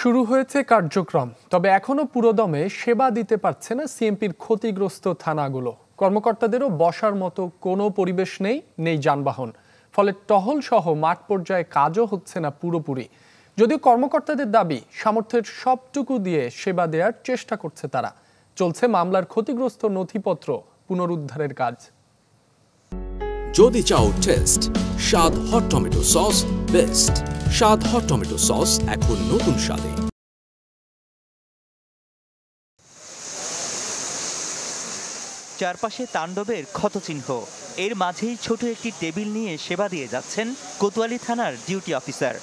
শুরু হয়েছে কার্যক্রম, তবে এখনো পুরোদমে সেবা দিতে পারছে না সিএমপির ক্ষতিগ্রস্ত থানাগুলো। কর্মকর্তাদেরও বসার মতো কোনো পরিবেশ নেই যানবাহন। ফলে টহল সহ মাঠ পর্যায়ে কাজও হচ্ছে না পুরোপুরি। যদিও কর্মকর্তাদের দাবি, সামর্থ্যের সবটুকু দিয়ে সেবা দেওয়ার চেষ্টা করছে তারা। চলছে মামলার ক্ষতিগ্রস্ত নথিপত্র পুনরুদ্ধারের কাজ। যদি চাও টেস্ট স্বাদ হট টমেটো সস বেস্ট। স্বাদ হট টমেটো সস এখন নতুন স্বাদে। চারপাশে তাণ্ডবের ক্ষতচিহ্ন, এর মাঝেই ছোট একটি টেবিল নিয়ে সেবা দিয়ে যাচ্ছেন কোতোয়ালি থানার ডিউটি অফিসার।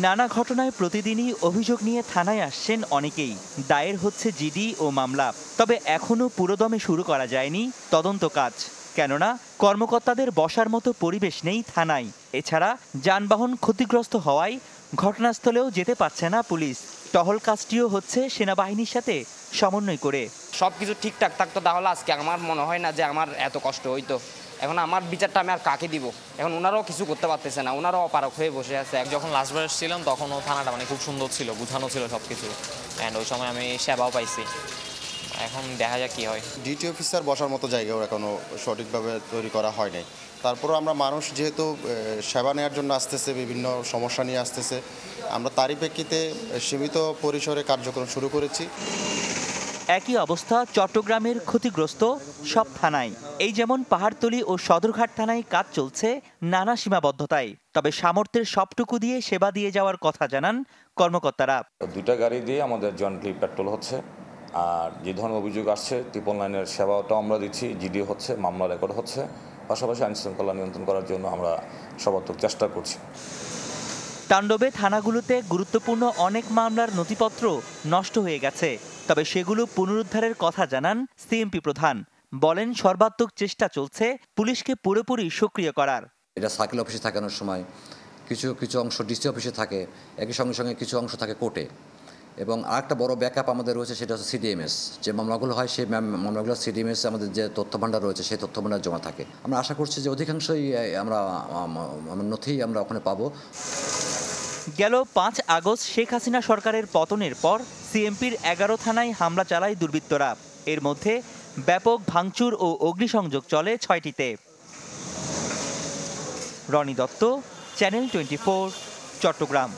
নানা ঘটনায় প্রতিদিনই অভিযোগ নিয়ে থানায় আসছেন অনেকেই। দায়ের হচ্ছে জিডি ও মামলা, তবে এখনও পুরোদমে শুরু করা যায়নি তদন্ত কাজ। কেননা কর্মকর্তাদের বসার মতো পরিবেশ নেই থানায়। এছাড়া যানবাহন ক্ষতিগ্রস্ত হওয়ায় ঘটনাস্থলেও যেতে পারছে না পুলিশ। টহল কাজটিও হচ্ছে সেনাবাহিনীর সাথে সমন্বয় করে। সবকিছু ঠিকঠাক থাকতো তাহলে আজকে আমার মনে হয় না যে আমার এত কষ্ট হইতো। এখন আমার বিচারটা আমি আর কাকে দিব? এখন ওনারাও কিছু করতে পারতেছে না, ওনারাও অপারক হয়ে বসে আছে। যখন লাস্টবার এসেছিলাম তখনও থানাটা খুব সুন্দর ছিল, বুঝানো ছিল সব কিছু, অ্যান্ড ওই সময় আমি সেবাও পাইছি। এখন দেখা যাক কী হয়। ডিউটি অফিসার বসার মতো জায়গাও এখনও সঠিকভাবে তৈরি করা হয় নাই। তারপরও আমরা মানুষ যেহেতু সেবা নেওয়ার জন্য আসতেছে, বিভিন্ন সমস্যা নিয়ে আসতেছে, আমরা তারই প্রেক্ষিতে সীমিত পরিসরে কার্যক্রম শুরু করেছি। একই অবস্থা চট্টগ্রামের ক্ষতিগ্রস্ত সব থানায়। এই যেমন পাহাড়তলী ও সদরঘাট থানায় কাজ চলছে নানা সীমাবদ্ধতায়, তবে সামর্থ্যের সবটুকু দিয়ে সেবা দিয়ে যাওয়ার কথা জানান কর্মকর্তারা। দুইটা গাড়ি দিয়ে আমাদের জয়েন্টলি পেট্রোল হচ্ছে, আর যে ধরনের অভিযোগ আসছে 999 সেবাটাও আমরা দিচ্ছি, জিডি হচ্ছে, মামলা রেকর্ড হচ্ছে। পাশাপাশি আইনশৃঙ্খলা নিয়ন্ত্রণ করার জন্য আমরা সর্বাত্মক চেষ্টা করছি। তাণ্ডবে থানাগুলোতে গুরুত্বপূর্ণ অনেক মামলার নথিপত্র নষ্ট হয়ে গেছে, তবে সেগুলো পুনরুদ্ধারের কথা জানান সিএমপি প্রধান। বলেন সর্বাত্মক চেষ্টা চলছে পুলিশকে পুরোপুরি সক্রিয় করার। এটা সার্কেল অফিসে থাকানোর সময় কিছু অংশ ডিসি অফিসে থাকে, একই সঙ্গে কিছু অংশ থাকে কোর্টে। এবং আরেকটা বড় ব্যাকআপ আমাদের রয়েছে, সেটা হচ্ছে সিডিএমএস। যে মামলাগুলো হয় সেই মামলাগুলো সিডিএমএস আমাদের যে তথ্য ভাণ্ডার রয়েছে সেই তথ্য ভাণ্ডার জমা থাকে। আমরা আশা করছি যে অধিকাংশই আমরা নথি আমরা ওখানে পাবো। গেল 5 আগস্ট শেখ হাসিনা সরকারের পতনের পর সিএমপির 11 থানায় হামলা চালায় দুর্বৃত্তরা। এর মধ্যে ব্যাপক ভাঙচুর ও অগ্নিসংযোগ চলে 6টিতে। রনি দত্ত, চ্যানেল 24, চট্টগ্রাম।